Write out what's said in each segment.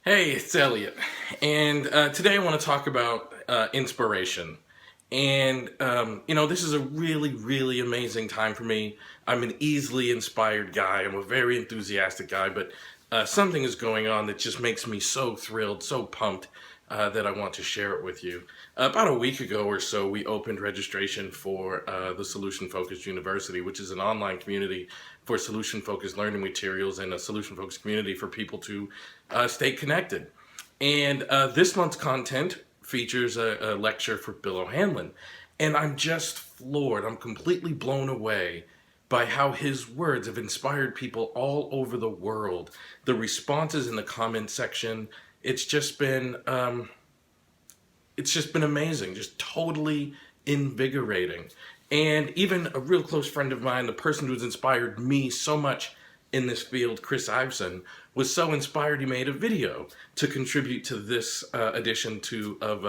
Hey, it's Elliott, and today I want to talk about inspiration. And this is a really, really amazing time for me. I'm an easily inspired guy. I'm a very enthusiastic guy, but something is going on that just makes me so thrilled, so pumped that I want to share it with you. About a week ago or so, we opened registration for the Solution Focused University, which is an online community for solution focused learning materials and a solution focused community for people to stay connected. And this month's content features a lecture for Bill O'Hanlon. And I'm just floored. I'm completely blown away by how his words have inspired people all over the world. The responses in the comment section, it's just been amazing, just totally invigorating. And even a real close friend of mine, the person who's inspired me so much in this field, Chris Iveson, was so inspired he made a video to contribute to this edition of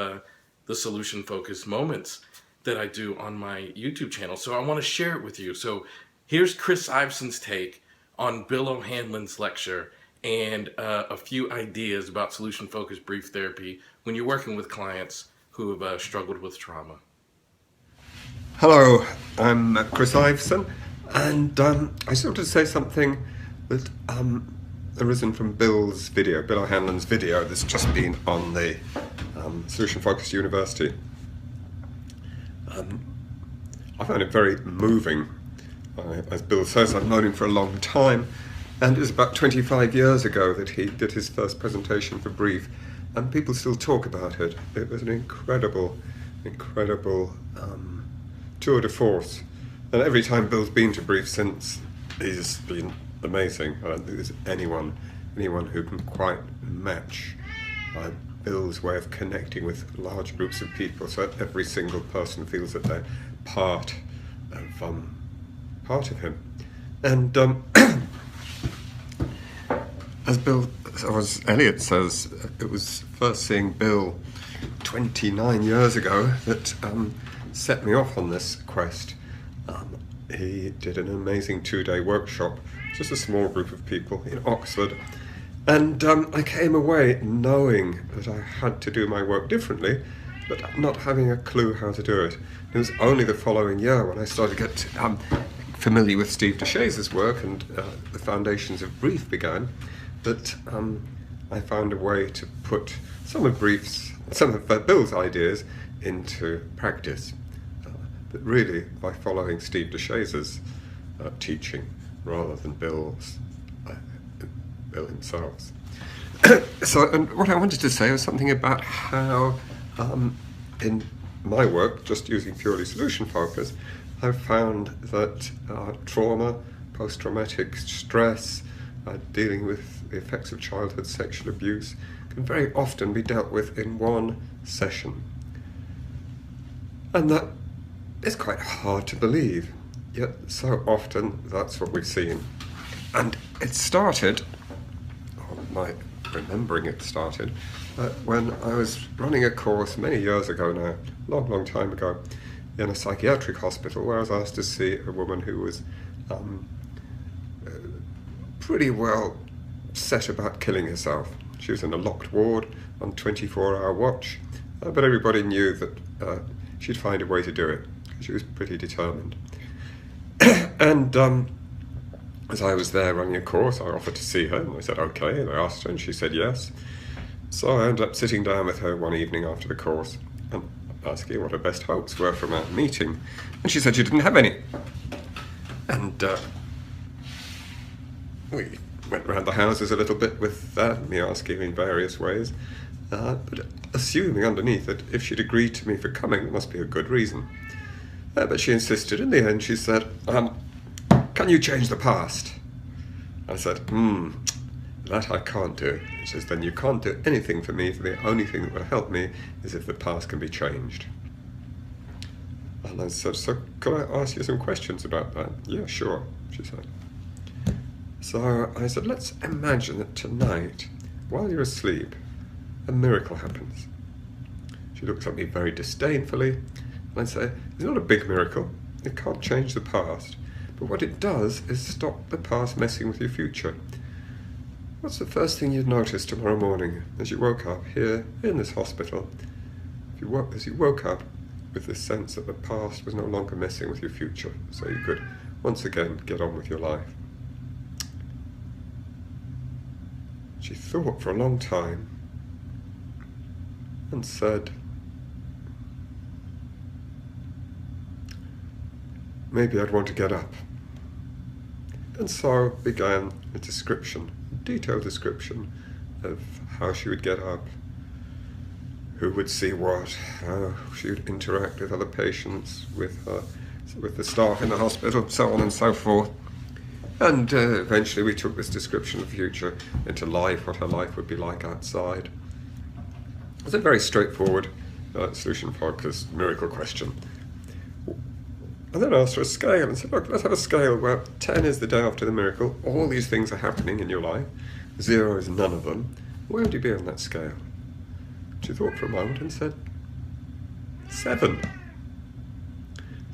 the Solution Focused Moments that I do on my YouTube channel. So I want to share it with you. So here's Chris Iveson's take on Bill O'Hanlon's lecture and a few ideas about solution focused brief therapy when you're working with clients who have struggled with trauma. Hello, I'm Chris Iveson, and I just wanted to say something that arisen from Bill O'Hanlon's video that's just been on the Solution Focused University. I found it very moving. As Bill says, I've known him for a long time, and it was about 25 years ago that he did his first presentation for Brief, and people still talk about it. It was an incredible tour de force. And every time Bill's been to Brief since, he's been amazing. I don't think there's anyone who can quite match Bill's way of connecting with large groups of people, so that every single person feels that they're part of him. And as Elliott says, it was first seeing Bill 29 years ago that set me off on this quest. He did an amazing 2-day workshop, just a small group of people in Oxford, and I came away knowing that I had to do my work differently, but not having a clue how to do it. It was only the following year when I started to get familiar with Steve DeShaze's work and the foundations of Brief began, that I found a way to put some of Bill's ideas into practice, but really by following Steve DeShaze's teaching rather than Bill himself. And what I wanted to say was something about how in my work, just using purely solution focus, I've found that trauma, post-traumatic stress, dealing with the effects of childhood sexual abuse can very often be dealt with in one session. And that is quite hard to believe, yet so often that's what we've seen. And it started, or my remembering it started, when I was running a course many years ago now, long time ago, in a psychiatric hospital where I was asked to see a woman who was pretty well set about killing herself. She was in a locked ward on 24-hour watch, but everybody knew that she'd find a way to do it. She was pretty determined. And as I was there running a course, I offered to see her, and I said okay, and I asked her, and she said yes. So I ended up sitting down with her one evening after the course and asking what her best hopes were from our meeting, and she said she didn't have any. And we went round the houses a little bit with me asking in various ways, but assuming underneath that if she'd agreed to me for coming, there must be a good reason. But she insisted. In the end, she said, can you change the past? I said, that I can't do. She says, then you can't do anything for me, for the only thing that will help me is if the past can be changed. And I said, so could I ask you some questions about that? Yeah, sure, she said. So I said, let's imagine that tonight, while you're asleep, a miracle happens. She looks at me very disdainfully, and I say, it's not a big miracle. It can't change the past. But what it does is stop the past messing with your future. What's the first thing you'd notice tomorrow morning as you woke up here in this hospital? As you woke up with this sense that the past was no longer messing with your future, so you could once again get on with your life. She thought for a long time and said, maybe I'd want to get up. And so began a detailed description of how she would get up, who would see what, how she would interact with other patients, with the staff in the hospital, so on and so forth. And eventually we took this description of the future into life, what her life would be like outside. It was a very straightforward, solution-focused miracle question. And then I asked for a scale and said, look, let's have a scale where 10 is the day after the miracle, all these things are happening in your life, 0 is none of them. Where would you be on that scale? She thought for a moment and said, 7.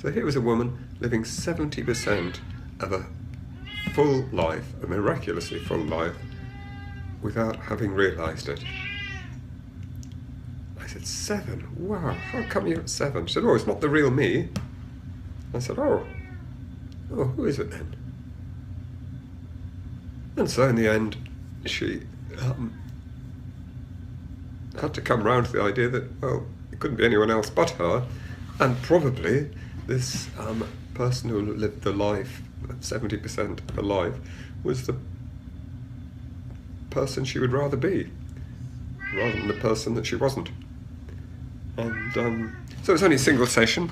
So here was a woman living 70% of a full life, a miraculously full life, without having realised it. I said, 7? Wow, how come you're at 7? She said, oh, it's not the real me. I said, oh, who is it then? And so in the end, she had to come round to the idea that, well, it couldn't be anyone else but her, and probably this person who lived the life, 70% of her life, was the person she would rather be, rather than the person that she wasn't. And so it was only a single session,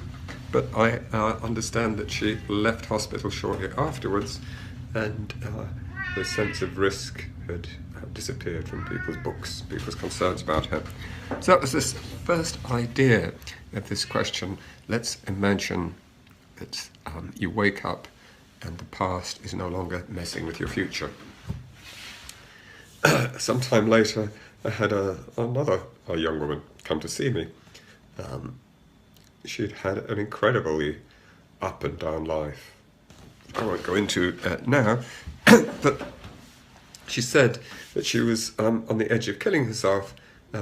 but I understand that she left hospital shortly afterwards, and the sense of risk had disappeared from people's books, people's concerns about her. So that was this first idea of this question. Let's imagine that you wake up and the past is no longer messing with your future. Sometime later, I had another young woman come to see me. She'd had an incredibly up and down life. I won't go into now, but she said that she was on the edge of killing herself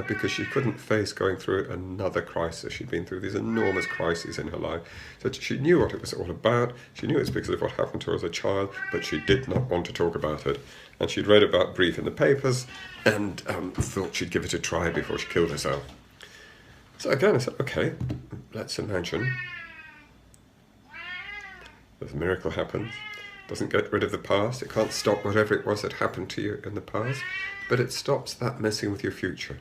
because she couldn't face going through another crisis. She'd been through these enormous crises in her life. So she knew what it was all about. She knew it was because of what happened to her as a child, but she did not want to talk about it. And she'd read about grief in the papers and thought she'd give it a try before she killed herself. So again, I said, okay, let's imagine that a miracle happens. It doesn't get rid of the past. It can't stop whatever it was that happened to you in the past, but it stops that messing with your future.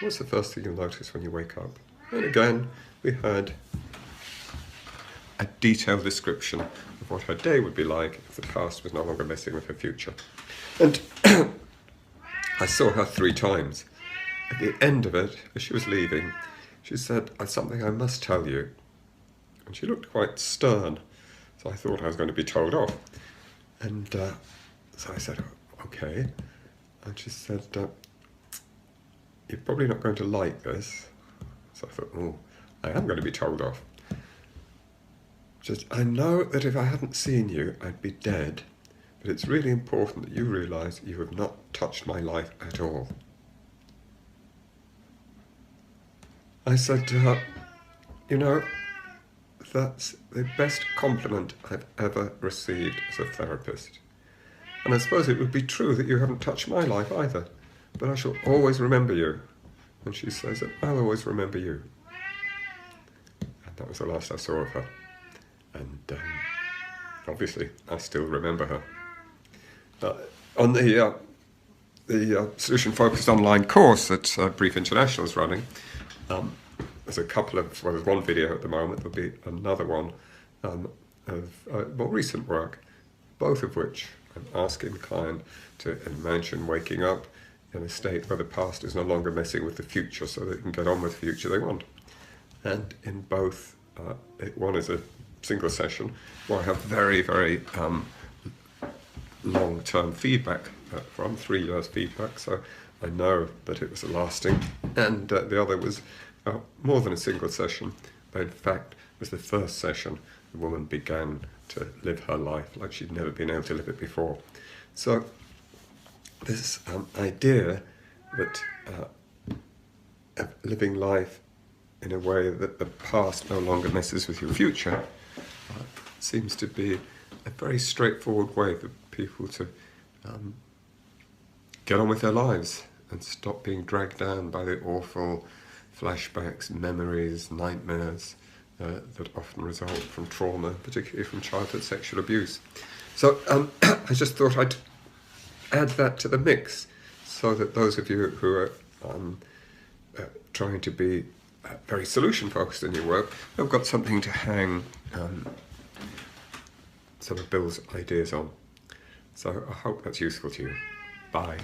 What's the first thing you'll notice when you wake up? And again, we had a detailed description of what her day would be like if the past was no longer messing with her future. And I saw her 3 times. At the end of it, as she was leaving, she said, something I must tell you. And she looked quite stern, so I thought I was going to be told off. And so I said, okay. And she said, you're probably not going to like this. So I thought, oh, I am going to be told off. She said, I know that if I hadn't seen you, I'd be dead, but it's really important that you realise you have not touched my life at all. I said to her, you know, that's the best compliment I've ever received as a therapist. And I suppose it would be true that you haven't touched my life either, but I shall always remember you. And she says that I'll always remember you. And that was the last I saw of her. And obviously, I still remember her. On the solution-focused online course that Brief International is running, there's a couple of, well, there's one video at the moment, there'll be another one of more recent work, both of which I'm asking the client to imagine waking up in a state where the past is no longer messing with the future so they can get on with the future they want. And in both, one is a single session where I have very, very long-term feedback from 3 years feedback, so I know that it was lasting, and the other was more than a single session, but in fact was the first session the woman began to live her life like she'd never been able to live it before. So this idea that of living life in a way that the past no longer messes with your future seems to be a very straightforward way for people to get on with their lives and stop being dragged down by the awful flashbacks, memories, nightmares that often result from trauma, particularly from childhood sexual abuse. So I just thought I'd add that to the mix so that those of you who are trying to be very solution focused in your work have got something to hang some of Bill's ideas on. So I hope that's useful to you. Bye.